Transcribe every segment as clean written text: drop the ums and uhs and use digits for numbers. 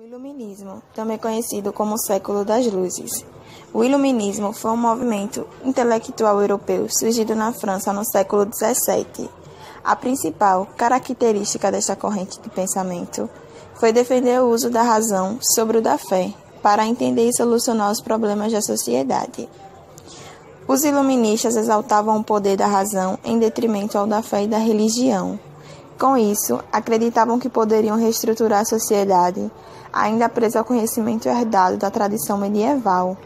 O Iluminismo, também conhecido como Século das Luzes. O Iluminismo foi um movimento intelectual europeu surgido na França no século XVII. A principal característica desta corrente de pensamento foi defender o uso da razão sobre o da fé, para entender e solucionar os problemas da sociedade. Os iluministas exaltavam o poder da razão em detrimento ao da fé e da religião. Com isso, acreditavam que poderiam reestruturar a sociedade, ainda presa ao conhecimento herdado da tradição medieval.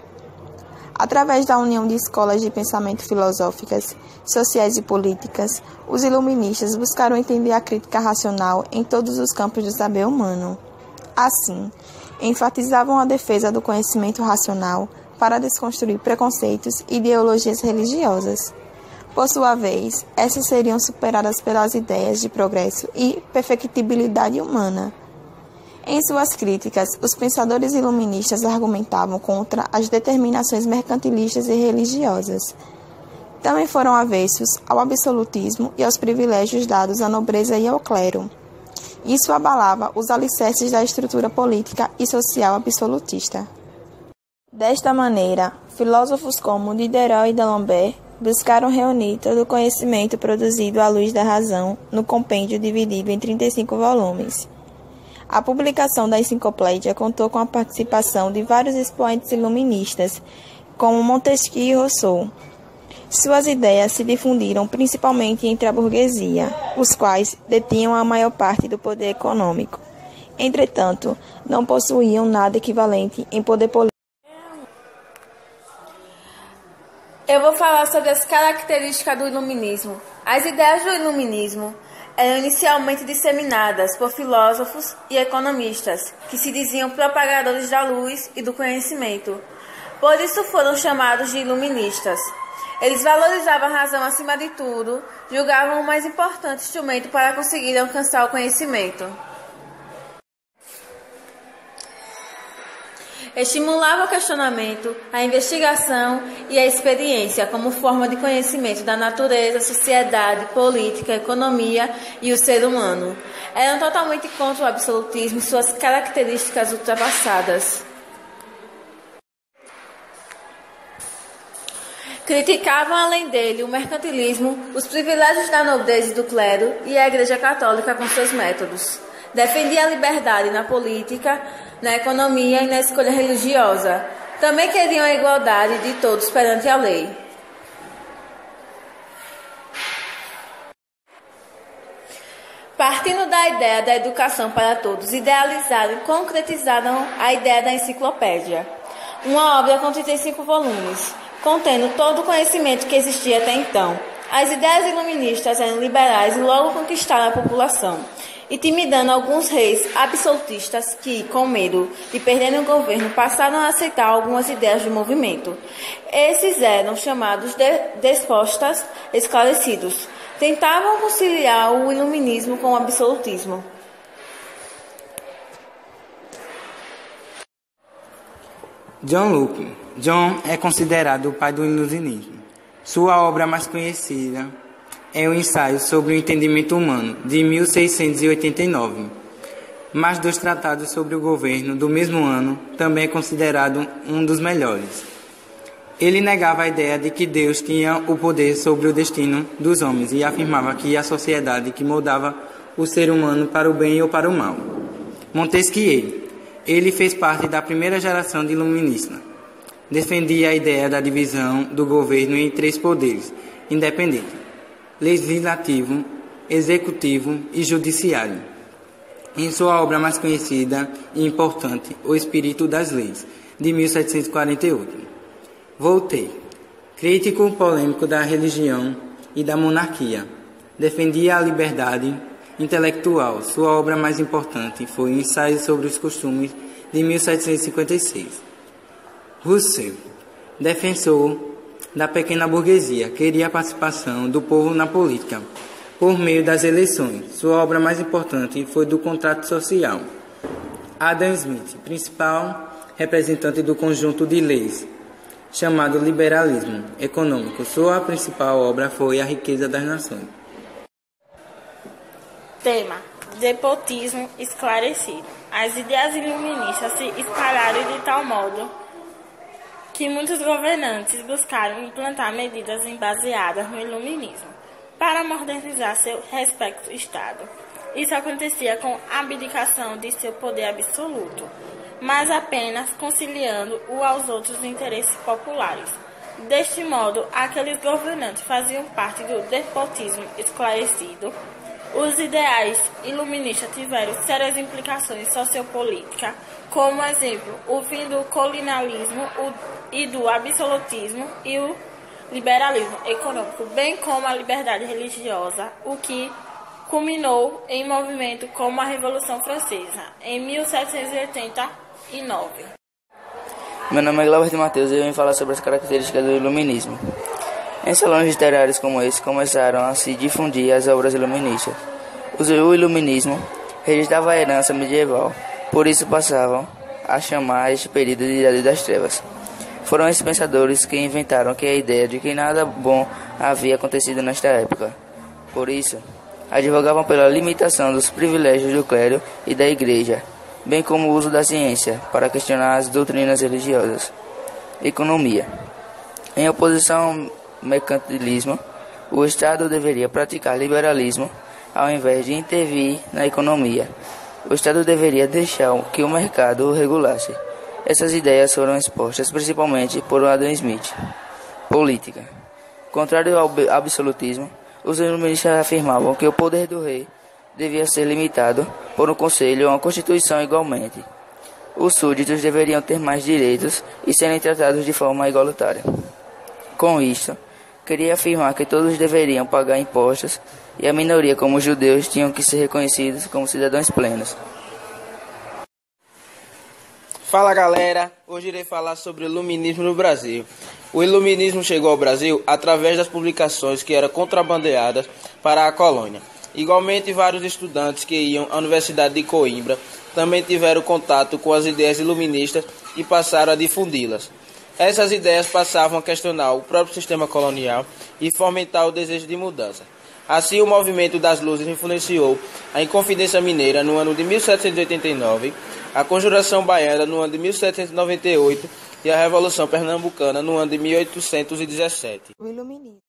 Através da união de escolas de pensamento filosóficas, sociais e políticas, os iluministas buscaram entender a crítica racional em todos os campos do saber humano. Assim, enfatizavam a defesa do conhecimento racional para desconstruir preconceitos e ideologias religiosas. Por sua vez, essas seriam superadas pelas ideias de progresso e perfectibilidade humana. Em suas críticas, os pensadores iluministas argumentavam contra as determinações mercantilistas e religiosas. Também foram avessos ao absolutismo e aos privilégios dados à nobreza e ao clero. Isso abalava os alicerces da estrutura política e social absolutista. Desta maneira, filósofos como Diderot e D'Alembert buscaram reunir todo o conhecimento produzido à luz da razão no compêndio dividido em 35 volumes. A publicação da Enciclopédia contou com a participação de vários expoentes iluministas, como Montesquieu e Rousseau. Suas ideias se difundiram principalmente entre a burguesia, os quais detinham a maior parte do poder econômico. Entretanto, não possuíam nada equivalente em poder político. Eu vou falar sobre as características do iluminismo. As ideias do iluminismo eram inicialmente disseminadas por filósofos e economistas, que se diziam propagadores da luz e do conhecimento. Por isso foram chamados de iluministas. Eles valorizavam a razão acima de tudo, julgavam o mais importante instrumento para conseguir alcançar o conhecimento. Estimulava o questionamento, a investigação e a experiência como forma de conhecimento da natureza, sociedade, política, economia e o ser humano. Eram totalmente contra o absolutismo e suas características ultrapassadas. Criticavam, além dele, o mercantilismo, os privilégios da nobreza e do clero e a Igreja Católica com seus métodos. Defendia a liberdade na política, na economia e na escolha religiosa. Também queriam a igualdade de todos perante a lei. Partindo da ideia da educação para todos, idealizaram e concretizaram a ideia da Enciclopédia, uma obra com 35 volumes, contendo todo o conhecimento que existia até então. As ideias iluministas eram liberais e logo conquistaram a população, intimidando alguns reis absolutistas que, com medo de perderem o governo, passaram a aceitar algumas ideias do movimento. Esses eram chamados de despostas esclarecidos. Tentavam conciliar o iluminismo com o absolutismo. John Locke. John é considerado o pai do iluminismo. Sua obra mais conhecida é o Ensaio sobre o Entendimento Humano, de 1689. Mais dois tratados sobre o governo do mesmo ano também é considerado um dos melhores. Ele negava a ideia de que Deus tinha o poder sobre o destino dos homens e afirmava que a sociedade que moldava o ser humano para o bem ou para o mal. Montesquieu. Ele fez parte da primeira geração de iluministas. Defendia a ideia da divisão do governo em três poderes independentes: legislativo, executivo e judiciário. Em sua obra mais conhecida e importante, O Espírito das Leis, de 1748. Voltaire, crítico polêmico da religião e da monarquia, defendia a liberdade intelectual. Sua obra mais importante foi o Ensaio sobre os Costumes, de 1756. Rousseau, defensor da pequena burguesia, queria a participação do povo na política, por meio das eleições. Sua obra mais importante foi do Contrato Social. Adam Smith, principal representante do conjunto de leis, chamado liberalismo econômico. Sua principal obra foi A Riqueza das Nações. Tema: despotismo esclarecido. as ideias iluministas se espalharam de tal modo que muitos governantes buscaram implantar medidas baseadas no iluminismo para modernizar seu respectivo Estado. Isso acontecia com a abdicação de seu poder absoluto, mas apenas conciliando o aos outros interesses populares. Deste modo, aqueles governantes faziam parte do despotismo esclarecido. Os ideais iluministas tiveram sérias implicações sociopolíticas, como exemplo, o fim do colonialismo e do absolutismo e o liberalismo econômico, bem como a liberdade religiosa, o que culminou em movimentos como a Revolução Francesa, em 1789. Meu nome é Glauber de Matheus e eu vim falar sobre as características do iluminismo. Em salões literários como esse, começaram a se difundir as obras iluministas. O iluminismo registrava a herança medieval, por isso passavam a chamar este período de Idade das Trevas. Foram esses pensadores que inventaram a ideia de que nada bom havia acontecido nesta época. Por isso, advogavam pela limitação dos privilégios do clero e da igreja, bem como o uso da ciência para questionar as doutrinas religiosas. Economia. Em oposição ao mercantilismo, o Estado deveria praticar liberalismo ao invés de intervir na economia. O Estado deveria deixar que o mercado o regulasse. Essas ideias foram expostas principalmente por Adam Smith. Política. Contrário ao absolutismo, os iluministas afirmavam que o poder do rei devia ser limitado por um conselho ou uma constituição igualmente. Os súditos deveriam ter mais direitos e serem tratados de forma igualitária. Com isto, queria afirmar que todos deveriam pagar impostos e a minoria, como os judeus, tinham que ser reconhecidos como cidadãos plenos. Fala galera, hoje irei falar sobre o iluminismo no Brasil. O iluminismo chegou ao Brasil através das publicações que eram contrabandeadas para a colônia. Igualmente, vários estudantes que iam à Universidade de Coimbra também tiveram contato com as ideias iluministas e passaram a difundi-las. Essas ideias passavam a questionar o próprio sistema colonial e fomentar o desejo de mudança. Assim, o movimento das luzes influenciou a Inconfidência Mineira no ano de 1789, a Conjuração Baiana no ano de 1798 e a Revolução Pernambucana no ano de 1817. O iluminismo